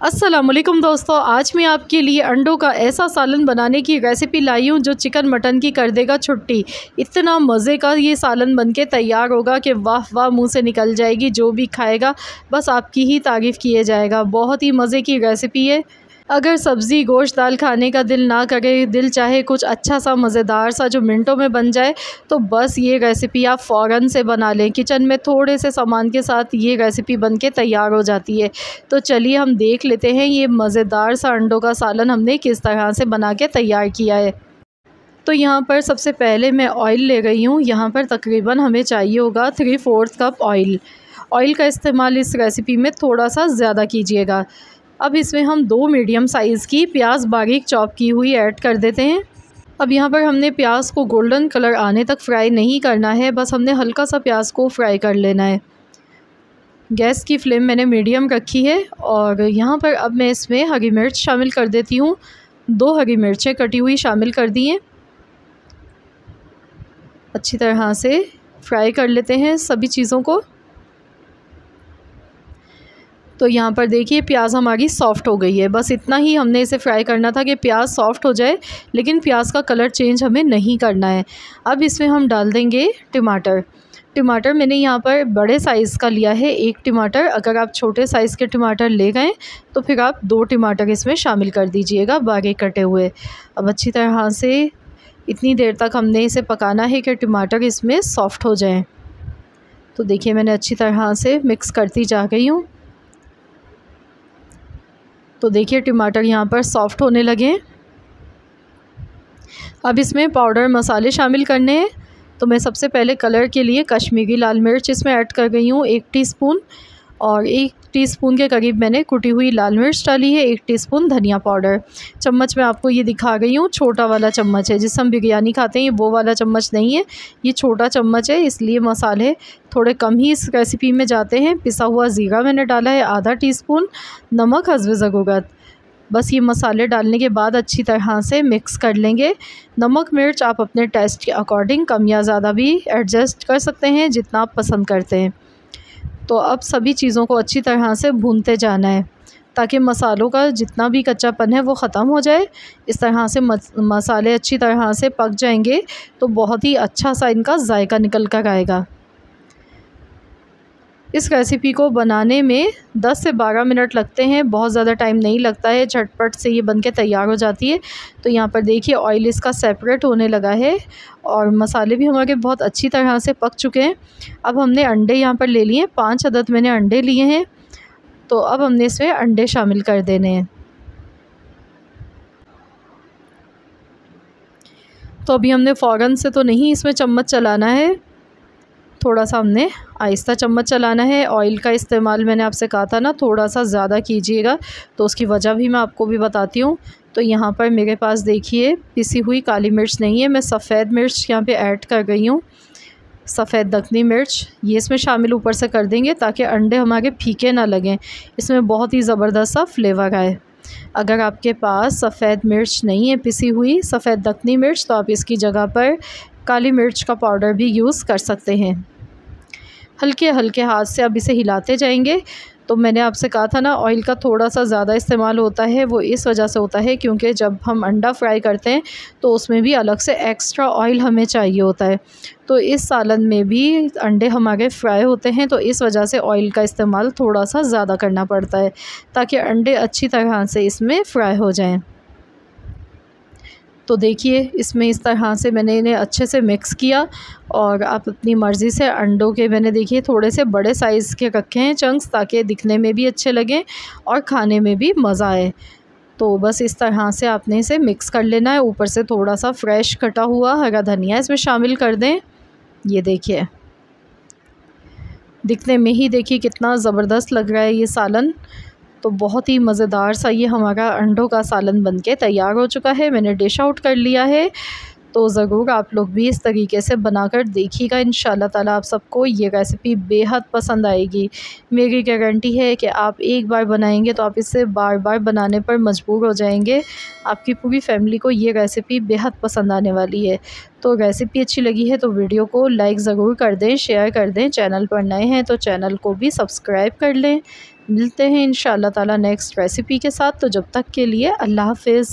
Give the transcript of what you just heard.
अस्सलामुअलैकुम दोस्तों, आज मैं आपके लिए अंडों का ऐसा सालन बनाने की रेसिपी लाई हूँ जो चिकन मटन की कर देगा छुट्टी। इतना मज़े का ये सालन बनके तैयार होगा कि वाह वाह मुंह से निकल जाएगी। जो भी खाएगा बस आपकी ही तारीफ़ किए जाएगा। बहुत ही मज़े की रेसिपी है। अगर सब्ज़ी गोश्त दाल खाने का दिल ना करे, दिल चाहे कुछ अच्छा सा मज़ेदार सा जो मिनटों में बन जाए, तो बस ये रेसिपी आप फ़ौरन से बना लें। किचन में थोड़े से सामान के साथ ये रेसिपी बनके तैयार हो जाती है। तो चलिए हम देख लेते हैं ये मज़ेदार सा अंडों का सालन हमने किस तरह से बना के तैयार किया है। तो यहाँ पर सबसे पहले मैं ऑयल ले रही हूँ। यहाँ पर तकरीबन हमें चाहिए होगा 3/4 कप ऑयल। ऑयल का इस्तेमाल इस रेसिपी में थोड़ा सा ज़्यादा कीजिएगा। अब इसमें हम 2 मीडियम साइज़ की प्याज बारीक चॉप की हुई ऐड कर देते हैं। अब यहाँ पर हमने प्याज को गोल्डन कलर आने तक फ्राई नहीं करना है, बस हमने हल्का सा प्याज को फ्राई कर लेना है। गैस की फ्लेम मैंने मीडियम रखी है और यहाँ पर अब मैं इसमें हरी मिर्च शामिल कर देती हूँ। 2 हरी मिर्चें कटी हुई शामिल कर दी हैं। अच्छी तरह से फ्राई कर लेते हैं सभी चीज़ों को। तो यहाँ पर देखिए प्याज हमारी सॉफ़्ट हो गई है। बस इतना ही हमने इसे फ्राई करना था कि प्याज सॉफ़्ट हो जाए, लेकिन प्याज का कलर चेंज हमें नहीं करना है। अब इसमें हम डाल देंगे टमाटर। टमाटर मैंने यहाँ पर बड़े साइज़ का लिया है, 1 टमाटर। अगर आप छोटे साइज़ के टमाटर ले गए तो फिर आप 2 टमाटर इसमें शामिल कर दीजिएगा बारीक कटे हुए। अब अच्छी तरह से इतनी देर तक हमने इसे पकाना है कि टमाटर इसमें सॉफ़्ट हो जाएँ। तो देखिए मैंने अच्छी तरह से मिक्स करती जा रही हूँ। तो देखिए टमाटर यहाँ पर सॉफ़्ट होने लगे हैं। अब इसमें पाउडर मसाले शामिल करने हैं। तो मैं सबसे पहले कलर के लिए कश्मीरी लाल मिर्च इसमें ऐड कर गई हूँ 1 टीस्पून, और 1 टीस्पून के करीब मैंने कुटी हुई लाल मिर्च डाली है। 1 टीस्पून धनिया पाउडर। चम्मच में आपको ये दिखा गई हूँ, छोटा वाला चम्मच है जिससे हम बिरयानी खाते हैं, ये वो वाला चम्मच नहीं है, ये छोटा चम्मच है, इसलिए मसाले थोड़े कम ही इस रेसिपी में जाते हैं। पिसा हुआ ज़ीरा मैंने डाला है आधा टीस्पून, नमक हस्बे ज़रूरत। बस ये मसाले डालने के बाद अच्छी तरह से मिक्स कर लेंगे। नमक मिर्च आप अपने टेस्ट के अकॉर्डिंग कम या ज़्यादा भी एडजस्ट कर सकते हैं, जितना आप पसंद करते हैं। तो अब सभी चीज़ों को अच्छी तरह से भूनते जाना है ताकि मसालों का जितना भी कच्चापन है वो ख़त्म हो जाए। इस तरह से मसाले अच्छी तरह से पक जाएंगे तो बहुत ही अच्छा सा इनका जायका निकल कर आएगा। इस रेसिपी को बनाने में 10 से 12 मिनट लगते हैं, बहुत ज़्यादा टाइम नहीं लगता है, झटपट से ये बनके तैयार हो जाती है। तो यहाँ पर देखिए ऑयल इसका सेपरेट होने लगा है और मसाले भी हमारे बहुत अच्छी तरह से पक चुके हैं। अब हमने अंडे यहाँ पर ले लिए, 5 अदद मैंने अंडे लिए हैं। तो अब हमने इसमें अंडे शामिल कर देने हैं। तो अभी हमने फ़ौरन से तो नहीं इसमें चम्मच चलाना है, थोड़ा सा हमने आहिस्ता चम्मच चलाना है। ऑयल का इस्तेमाल मैंने आपसे कहा था ना थोड़ा सा ज़्यादा कीजिएगा, तो उसकी वजह भी मैं आपको भी बताती हूँ। तो यहाँ पर मेरे पास देखिए पिसी हुई काली मिर्च नहीं है, मैं सफ़ेद मिर्च यहाँ पे ऐड कर गई हूँ। सफ़ेद दखनी मिर्च ये इसमें शामिल ऊपर से कर देंगे ताकि अंडे हमारे फीके ना लगें, इसमें बहुत ही ज़बरदस्त सा फ्लेवर आए। अगर आपके पास सफ़ेद मिर्च नहीं है पिसी हुई सफ़ेद दखनी मिर्च, तो आप इसकी जगह पर काली मिर्च का पाउडर भी यूज़ कर सकते हैं। हल्के हल्के हाथ से अब इसे हिलाते जाएंगे। तो मैंने आपसे कहा था ना ऑयल का थोड़ा सा ज़्यादा इस्तेमाल होता है, वो इस वजह से होता है क्योंकि जब हम अंडा फ्राई करते हैं तो उसमें भी अलग से एक्स्ट्रा ऑयल हमें चाहिए होता है। तो इस सालन में भी अंडे हमारे फ्राई होते हैं, तो इस वजह से ऑयल का इस्तेमाल थोड़ा सा ज़्यादा करना पड़ता है ताकि अंडे अच्छी तरह से इसमें फ्राई हो जाएँ। तो देखिए इसमें इस तरह से मैंने इन्हें अच्छे से मिक्स किया और आप अपनी मर्ज़ी से अंडों के मैंने देखिए थोड़े से बड़े साइज़ के रखे हैं चंक्स, ताकि दिखने में भी अच्छे लगें और खाने में भी मज़ा आए। तो बस इस तरह से आपने इसे मिक्स कर लेना है। ऊपर से थोड़ा सा फ्रेश कटा हुआ हरा धनिया इसमें शामिल कर दें। ये देखिए दिखने में ही देखिए कितना ज़बरदस्त लग रहा है ये सालन। तो बहुत ही मज़ेदार सा ये हमारा अंडों का सालन बनके तैयार हो चुका है। मैंने डिश आउट कर लिया है। तो ज़रूर आप लोग भी इस तरीके से बनाकर देखिएगा। इंशाल्लाह ताला आप सबको ये रेसिपी बेहद पसंद आएगी। मेरी गारंटी है कि आप एक बार बनाएंगे तो आप इसे बार बार बनाने पर मजबूर हो जाएंगे। आपकी पूरी फैमिली को ये रेसिपी बेहद पसंद आने वाली है। तो रेसिपी अच्छी लगी है तो वीडियो को लाइक ज़रूर कर दें, शेयर कर दें। चैनल पर नए हैं तो चैनल को भी सब्सक्राइब कर लें। मिलते हैं इंशाअल्लाह ताला नेक्स्ट रेसिपी के साथ। तो जब तक के लिए अल्लाह हाफ़िज़।